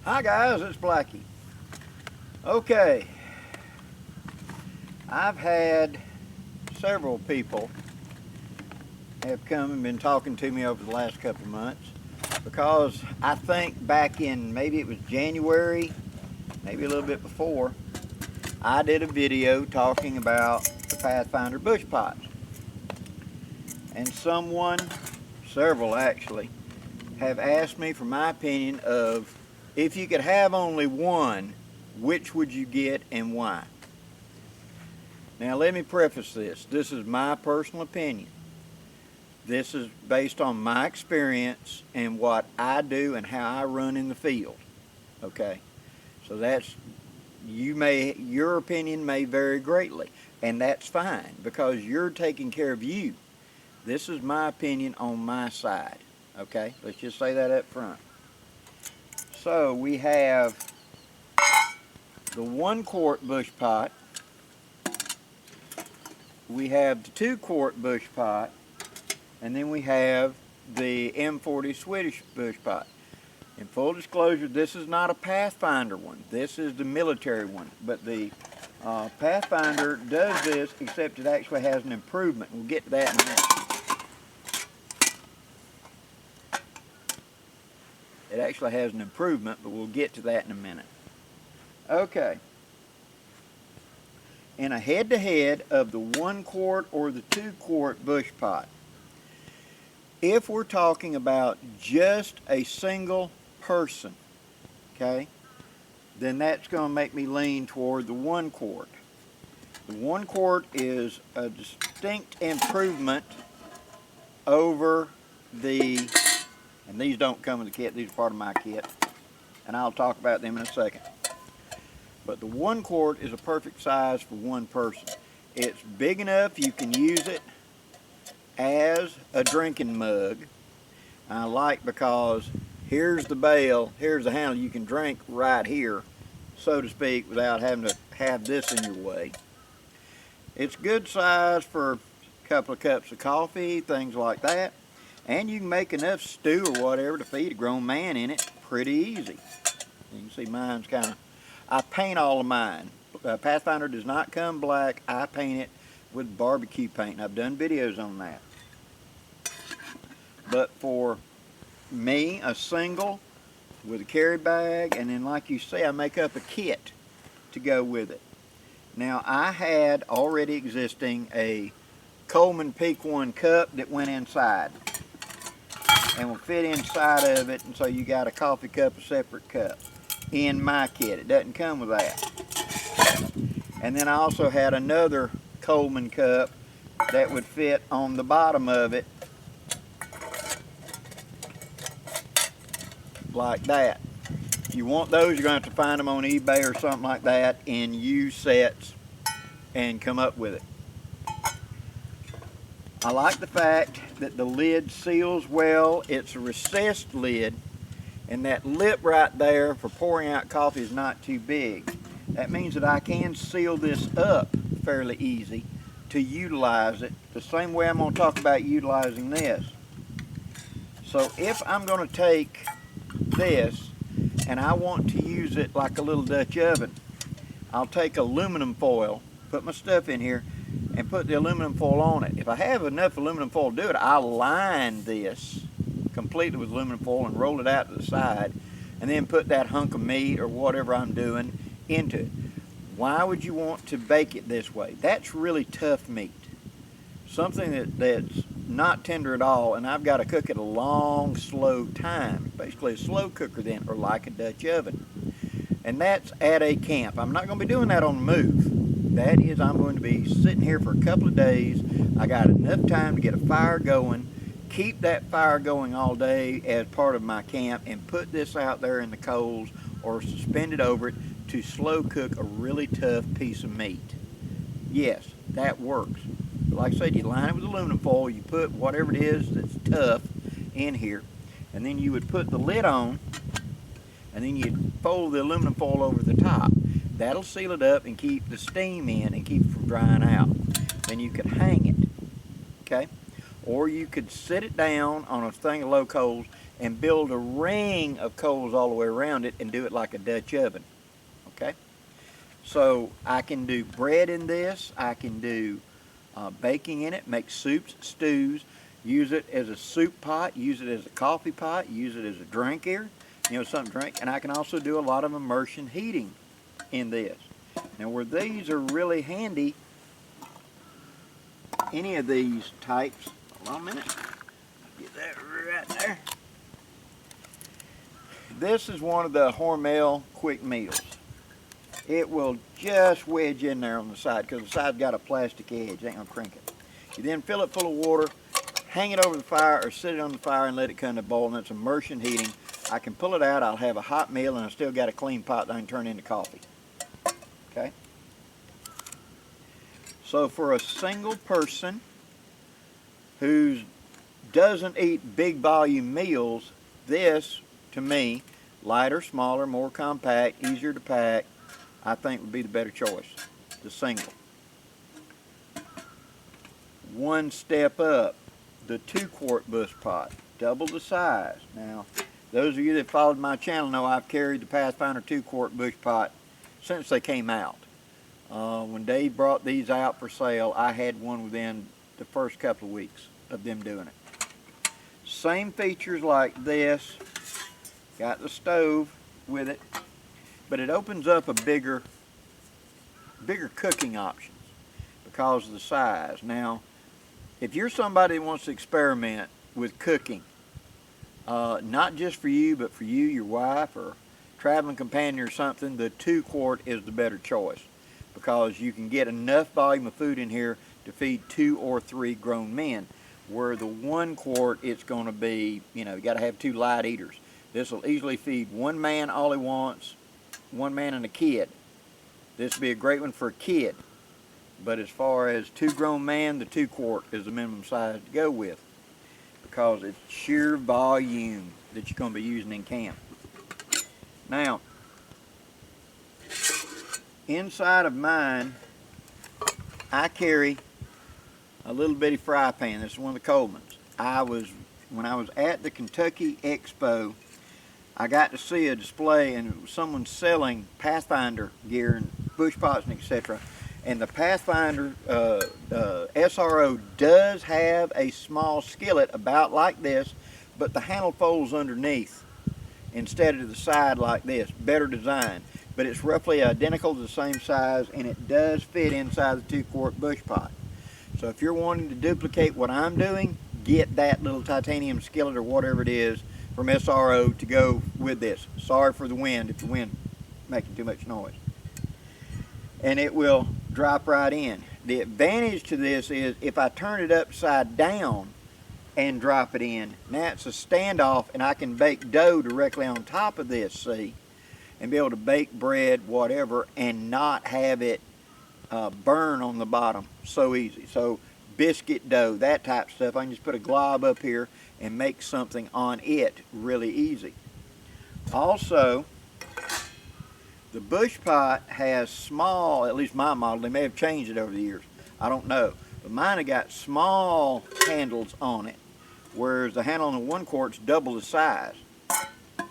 Hi guys, it's Blackie. Okay, I've had several people have come and been talking to me over the last couple of months because I think back in, maybe it was January, maybe a little bit before, I did a video talking about the Pathfinder Bushpots. And several actually, have asked me for my opinion of if you could have only one, which would you get and why? Now let me preface this. This is my personal opinion. This is based on my experience and what I do and how I run in the field. Okay? So that's, your opinion may vary greatly, and that's fine because you're taking care of you. This is my opinion on my side. Okay? Let's just say that up front. So we have the 1 quart bush pot, we have the 2 quart bush pot, and then we have the M-40 Swedish bush pot. In full disclosure, this is not a Pathfinder one. This is the military one. But the Pathfinder does this, except it actually has an improvement. We'll get to that in a minute. It actually has an improvement, but we'll get to that in a minute. Okay. In a head-to-head of the 1 quart or the 2 quart bush pot, if we're talking about just a single person, okay, then that's going to make me lean toward the 1 quart. The 1 quart is a distinct improvement over the, and these don't come in the kit, these are part of my kit, and I'll talk about them in a second. But the 1 quart is a perfect size for one person. It's big enough you can use it as a drinking mug. I like because here's the bail, here's the handle, you can drink right here, so to speak, without having to have this in your way. It's good size for a couple of cups of coffee, things like that. And you can make enough stew or whatever to feed a grown man in it pretty easy. You can see mine's kind of, I paint all of mine. Pathfinder does not come black. I paint it with barbecue paint. I've done videos on that. But for me, a single with a carry bag, and then like you say, I make up a kit to go with it. Now I had already existing a Coleman Peak 1 cup that went inside and will fit inside of it, and so you got a coffee cup, a separate cup in my kit. It doesn't come with that. And then I also had another Coleman cup that would fit on the bottom of it like that. If you want those, you're going to have to find them on eBay or something like that in used sets and come up with it. I like the fact that the lid seals well. It's a recessed lid, and that lip right there for pouring out coffee is not too big. That means that I can seal this up fairly easy to utilize it the same way I'm going to talk about utilizing this. So if I'm going to take this and I want to use it like a little Dutch oven, I'll take aluminum foil, put my stuff in here, and put the aluminum foil on it. If I have enough aluminum foil to do it, I'll line this completely with aluminum foil and roll it out to the side, and then put that hunk of meat or whatever I'm doing into it. Why would you want to bake it this way? That's really tough meat. Something that's not tender at all, and I've got to cook it a long, slow time. Basically a slow cooker then, or like a Dutch oven. And that's at a camp. I'm not going to be doing that on the move. That is, I'm going to be sitting here for a couple of days. I got enough time to get a fire going, keep that fire going all day as part of my camp, and put this out there in the coals or suspend it over it to slow cook a really tough piece of meat. Yes, that works. But like I said, you line it with aluminum foil, you put whatever it is that's tough in here, and then you would put the lid on, and then you'd fold the aluminum foil over the top. That'll seal it up and keep the steam in and keep it from drying out. Then you could hang it, okay? Or you could sit it down on a thing of low coals and build a ring of coals all the way around it and do it like a Dutch oven. Okay? So I can do bread in this, I can do baking in it, make soups, stews, use it as a soup pot, use it as a coffee pot, use it as a drink here, something to drink. And I can also do a lot of immersion heating in this. Now where these are really handy, any of these types, hold on a minute, get that right there. This is one of the Hormel quick meals. It will just wedge in there on the side because the side's got a plastic edge, ain't gonna crank it. You then fill it full of water, hang it over the fire or sit it on the fire and let it come to boil, and it's immersion heating. I can pull it out, I'll have a hot meal, and I still got a clean pot that I can turn into coffee. Okay? So for a single person who doesn't eat big volume meals, this, to me, lighter, smaller, more compact, easier to pack, I think would be the better choice, the single. One step up, the 2-quart Bushpot, double the size. Now, those of you that followed my channel know I've carried the Pathfinder 2-quart Bushpot since they came out. When Dave brought these out for sale, I had one within the first couple of weeks of them doing it. Same features like this, got the stove with it, but it opens up a bigger cooking options because of the size. Now, if you're somebody that wants to experiment with cooking, not just for you, but for you, your wife, or traveling companion or something, the 2-quart is the better choice because you can get enough volume of food in here to feed 2 or 3 grown men. Where the 1-quart, it's going to be, you got to have 2 light eaters. This will easily feed 1 man all he wants, 1 man and a kid. This would be a great one for a kid. But as far as 2 grown men, the 2-quart is the minimum size to go with because it's sheer volume that you're going to be using in camp. Now, inside of mine, I carry a little bitty fry pan. This is one of the Coleman's. When I was at the Kentucky Expo, I got to see a display and it was someone selling Pathfinder gear and Bushpots and etc. And the Pathfinder SRO does have a small skillet about like this, but the handle folds underneath instead of the side like this. Better design. But it's roughly identical to the same size and it does fit inside the 2-quart Bushpot. So if you're wanting to duplicate what I'm doing, get that little titanium skillet or whatever it is from SRO to go with this. Sorry for the wind if the wind making too much noise. And it will drop right in. The advantage to this is if I turn it upside down and drop it in, now it's a standoff and I can bake dough directly on top of this, see, and be able to bake bread, whatever, and not have it burn on the bottom so easy. So biscuit dough, that type of stuff, I can just put a glob up here and make something on it really easy. Also, the Bushpot has small, at least my model, they may have changed it over the years, I don't know, but mine have got small handles on it, whereas the handle on the 1-quart's double the size.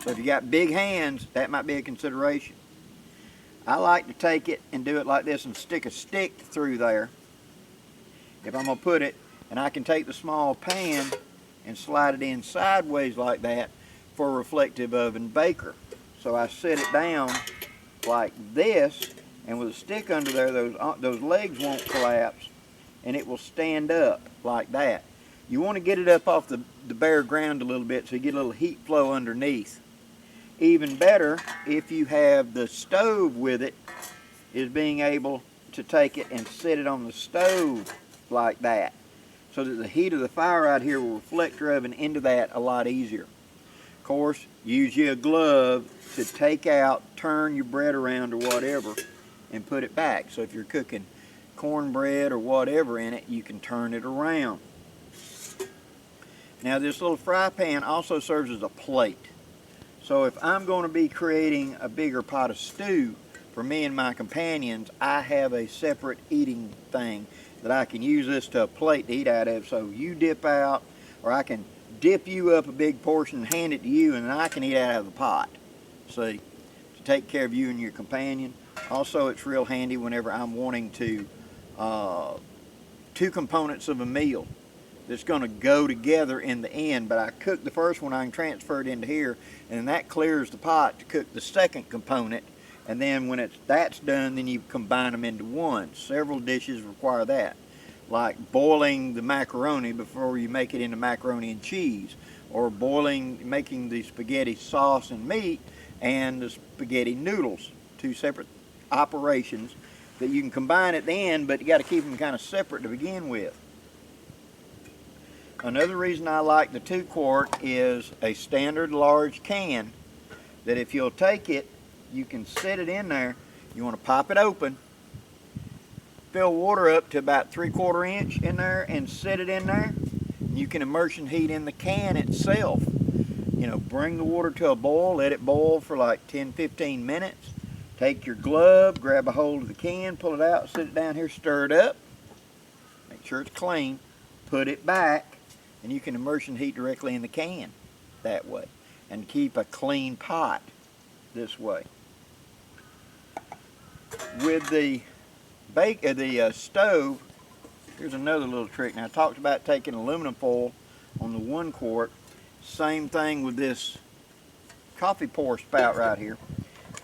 So if you got big hands, that might be a consideration. I like to take it and do it like this and stick a stick through there if I'm going to put it, and I can take the small pan and slide it in sideways like that for a reflective oven baker. So I set it down like this, and with a stick under there, those legs won't collapse, and it will stand up like that. You want to get it up off the bare ground a little bit so you get a little heat flow underneath. Even better, if you have the stove with it, is being able to take it and set it on the stove like that, so that the heat of the fire out here will reflect your oven into that a lot easier. Of course, use you a glove to take out, turn your bread around or whatever, and put it back. So if you're cooking cornbread or whatever in it, you can turn it around. Now this little fry pan also serves as a plate. So if I'm going to be creating a bigger pot of stew for me and my companions, I have a separate eating thing that I can use this to a plate to eat out of. So you dip out, or I can dip you up a big portion and hand it to you, and then I can eat out of the pot. See, to take care of you and your companion. Also, it's real handy whenever I'm wanting to, 2 components of a meal that's going to go together in the end, but I cook the first one, I can transfer it into here, and that clears the pot to cook the second component, and then when that's done, then you combine them into one. Several dishes require that, like boiling the macaroni before you make it into macaroni and cheese, or making the spaghetti sauce and meat and the spaghetti noodles. 2 separate operations that you can combine at the end, but you got to keep them kind of separate to begin with. Another reason I like the 2 quart is a standard large can that if you'll take it, you can set it in there. You want to pop it open, fill water up to about 3/4 inch in there and set it in there. You can immersion heat in the can itself. You know, bring the water to a boil, let it boil for like 10-15 minutes. Take your glove, grab a hold of the can, pull it out, sit it down here, stir it up. Make sure it's clean. Put it back, and you can immersion heat directly in the can that way. And keep a clean pot this way. With the stove, here's another little trick. Now I talked about taking aluminum foil on the 1 quart. Same thing with this coffee pour spout right here.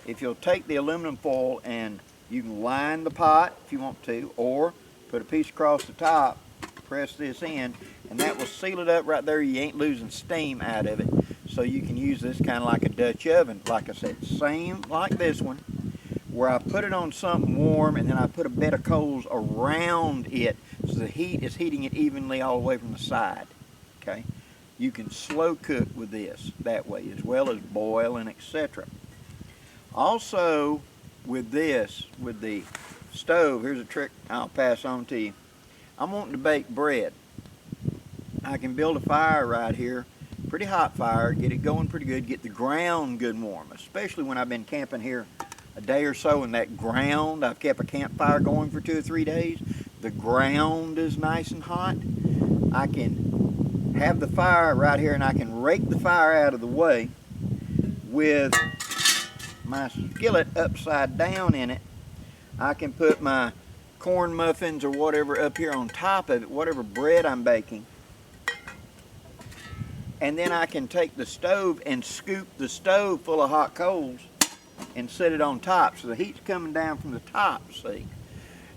If you'll take the aluminum foil and you can line the pot if you want to, or put a piece across the top, press this in, and that will seal it up right there. You ain't losing steam out of it. So you can use this kind of like a Dutch oven. Like I said, same like this one, where I put it on something warm and then I put a bed of coals around it so the heat is heating it evenly all the way from the side. Okay, you can slow cook with this that way, as well as boil and etc. Also with this, with the stove, here's a trick I'll pass on to you. I'm wanting to bake bread. I can build a fire right here, pretty hot fire, get it going pretty good, get the ground good and warm, especially when I've been camping here a day or so, and that ground, I've kept a campfire going for 2 or 3 days, the ground is nice and hot. I can have the fire right here and I can rake the fire out of the way with my skillet upside down in it. I can put my corn muffins or whatever up here on top of it, whatever bread I'm baking. And then I can take the stove and scoop the stove full of hot coals and set it on top. So the heat's coming down from the top, see?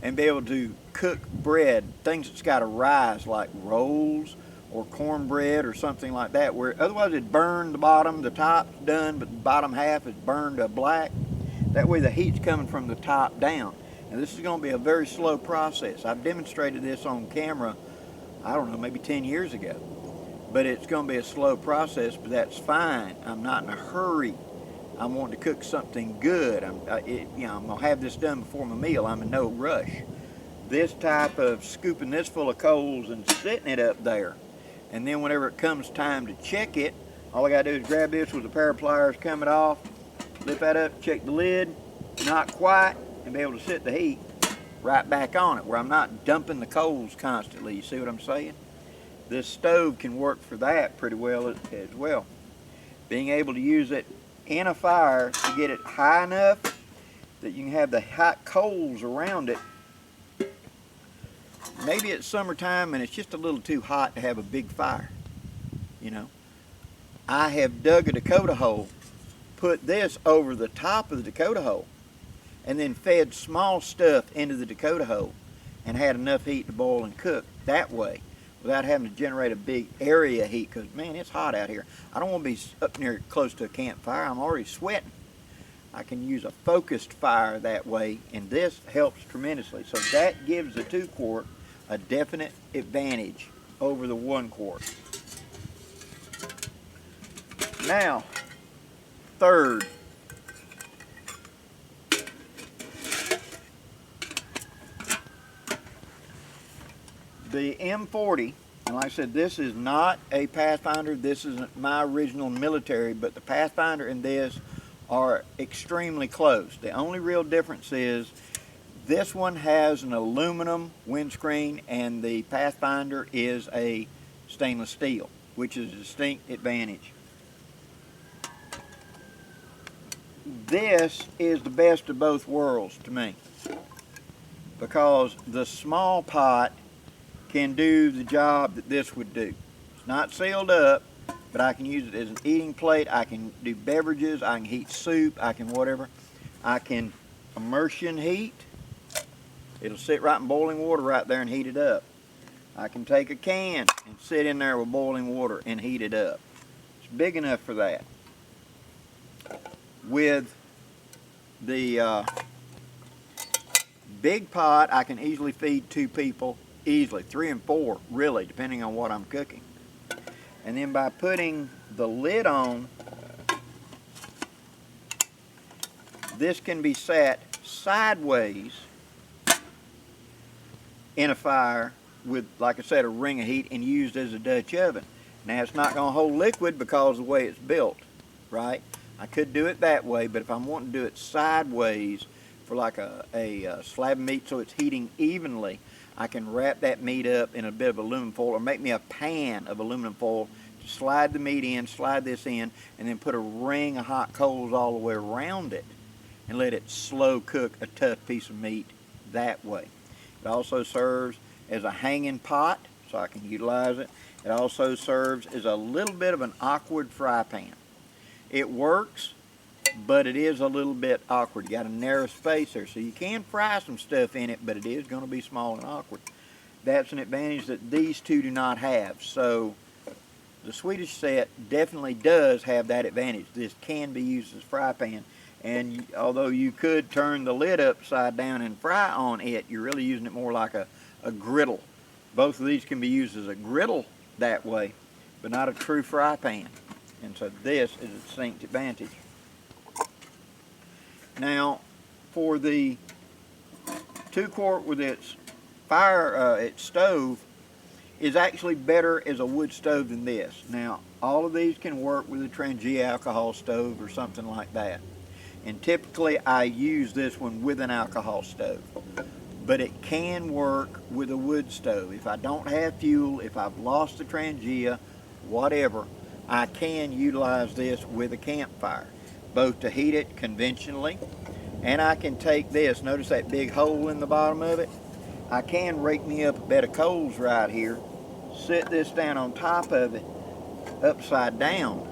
And be able to cook bread, things that's got to rise, like rolls or cornbread or something like that, where otherwise it'd burn the bottom. The top's done, but the bottom half is burned to black. That way the heat's coming from the top down. And this is going to be a very slow process. I've demonstrated this on camera, I don't know, maybe 10 years ago. But it's going to be a slow process, but that's fine. I'm not in a hurry. I'm wanting to cook something good. I'm going to have this done before my meal. I'm in no rush. This type of scooping this full of coals and setting it up there, and then whenever it comes time to check it, all I got to do is grab this with a pair of pliers, come it off, lift that up, check the lid, not quite, and be able to set the heat right back on it, where I'm not dumping the coals constantly. You see what I'm saying? This stove can work for that pretty well as well. Being able to use it in a fire to get it high enough that you can have the hot coals around it. Maybe it's summertime and it's just a little too hot to have a big fire, you know. I have dug a Dakota hole, put this over the top of the Dakota hole, and then fed small stuff into the Dakota hole and had enough heat to boil and cook that way without having to generate a big area heat, because man, it's hot out here. I don't want to be up near close to a campfire. I'm already sweating. I can use a focused fire that way, and this helps tremendously. So that gives the 2 quart a definite advantage over the 1 quart. Now, third, the M-40, and like I said, this is not a Pathfinder. This isn't my original military, but the Pathfinder and this are extremely close. The only real difference is this one has an aluminum windscreen and the Pathfinder is a stainless steel. which is a distinct advantage. This is the best of both worlds to me, because the small pot can do the job that this would do. It's not sealed up, but I can use it as an eating plate. I can do beverages, I can heat soup, I can whatever. I can immersion heat. It'll sit right in boiling water right there and heat it up. I can take a can and sit in there with boiling water and heat it up. It's big enough for that. With the big pot, I can easily feed 2 people, easily, 3 and 4, really, depending on what I'm cooking. And then by putting the lid on, this can be set sideways in a fire with, like I said, a ring of heat, and used as a Dutch oven. Now, it's not going to hold liquid because of the way it's built, right? I could do it that way, but if I'm wanting to do it sideways for like a slab of meat so it's heating evenly, I can wrap that meat up in a bit of aluminum foil, or make me a pan of aluminum foil to slide the meat in, slide this in, and then put a ring of hot coals all the way around it and let it slow cook a tough piece of meat that way. It also serves as a hanging pot, so I can utilize it. It also serves as a little bit of an awkward fry pan. It works, but it is a little bit awkward. You got a narrow space there, so you can fry some stuff in it, but it is going to be small and awkward. That's an advantage that these two do not have. So the Swedish set definitely does have that advantage. This can be used as a fry pan, and although you could turn the lid upside down and fry on it, you're really using it more like a griddle. Both of these can be used as a griddle that way, but not a true fry pan. And so this is a distinct advantage. Now, for the 2-quart with its its stove, is actually better as a wood stove than this. Now, all of these can work with a Trangia alcohol stove or something like that. And typically I use this one with an alcohol stove. But it can work with a wood stove. If I don't have fuel, if I've lost the Trangia, whatever, I can utilize this with a campfire, both to heat it conventionally, and I can take this, notice that big hole in the bottom of it? I can rake me up a bed of coals right here, sit this down on top of it, upside down,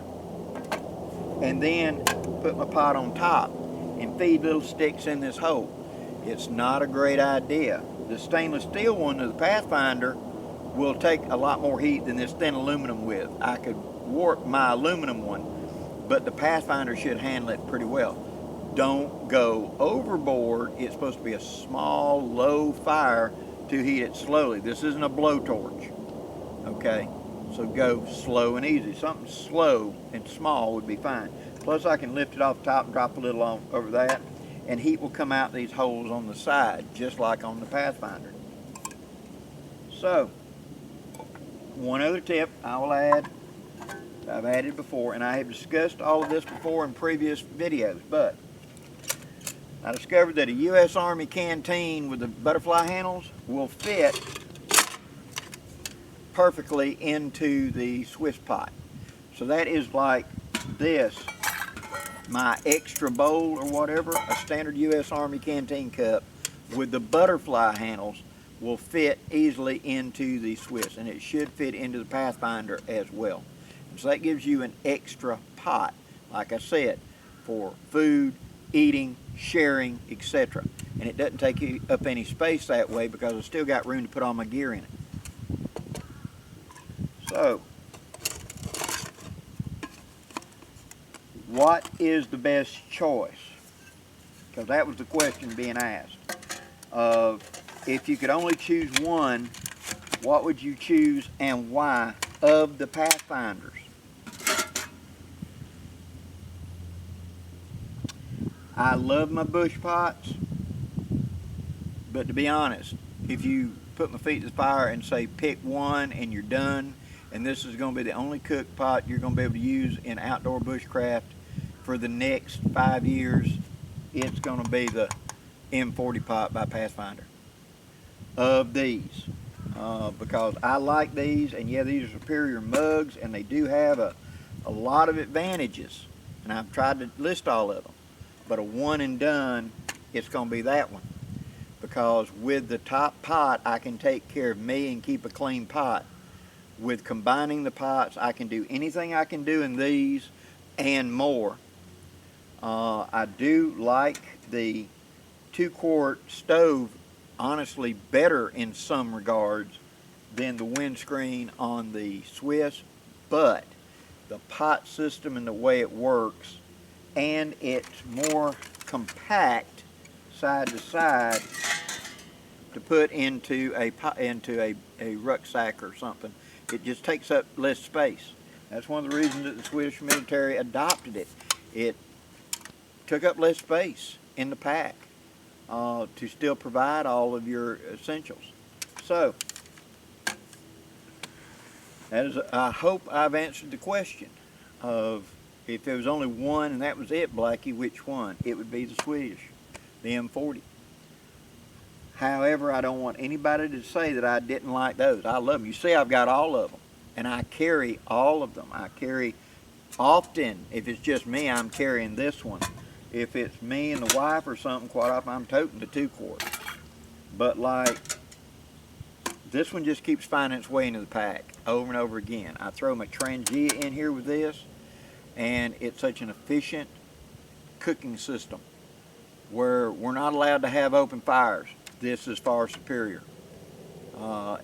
and then put my pot on top and feed little sticks in this hole. It's not a great idea. The stainless steel one of the Pathfinder will take a lot more heat than this thin aluminum with. I could warp my aluminum one, but the Pathfinder should handle it pretty well. Don't go overboard. It's supposed to be a small, low fire to heat it slowly. This isn't a blowtorch, okay? So go slow and easy. Something slow and small would be fine. Plus I can lift it off the top and drop a little on over that, and heat will come out these holes on the side, just like on the Pathfinder. So, one other tip I will add, I've added before, and I have discussed all of this before in previous videos, but I discovered that a U.S. Army canteen with the butterfly handles will fit perfectly into the Swiss pot. So that is like this, my extra bowl or whatever, a standard U.S. Army canteen cup with the butterfly handles will fit easily into the Swiss, and it should fit into the Pathfinder as well. And so that gives you an extra pot, like I said, for food, eating, sharing, etc. And it doesn't take up any space that way because I've still got room to put all my gear in it. So, what is the best choice? Because that was the question being asked. If you could only choose one, what would you choose and why of the Pathfinders? I love my Bushpots, but to be honest, if you put my feet to the fire and say pick one and you're done, and this is going to be the only cook pot you're going to be able to use in outdoor bushcraft for the next 5 years, it's going to be the M-40 pot by Pathfinder. Of these, because I like these, and yeah, these are superior mugs, and they do have a lot of advantages, and I've tried to list all of them, but a one and done, it's going to be that one, because with the top pot I can take care of me and keep a clean pot. With combining the pots, I can do anything I can do in these and more. I do like the 2-quart stove honestly better in some regards than the windscreen on the Swiss, but the pot system and the way it works, and it's more compact side to side to put into a rucksack or something. It just takes up less space. That's one of the reasons that the Swedish military adopted it. It took up less space in the pack to still provide all of your essentials. So, that is, I hope I've answered the question of if there was only one and that was it, Blackie, which one? It would be the Swedish, the M-40. However, I don't want anybody to say that I didn't like those. I love them. You see, I've got all of them, and I carry all of them. I carry often, if it's just me, I'm carrying this one. If it's me and the wife or something, quite often I'm toting the 2-quart. But like, this one just keeps finding its way into the pack over and over again. I throw my Trangia in here with this, and it's such an efficient cooking system where we're not allowed to have open fires. This is far superior.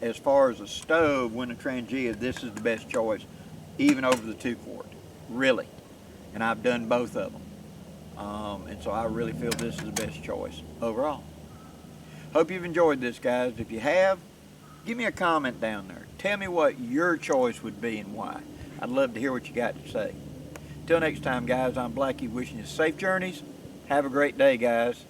As far as a stove, when a Trangia, this is the best choice, even over the 2-quart, really. And I've done both of them. And so I really feel this is the best choice overall. Hope you've enjoyed this, guys. If you have, give me a comment down there. Tell me what your choice would be and why. I'd love to hear what you got to say. Till next time, guys, I'm Blackie wishing you safe journeys. Have a great day, guys.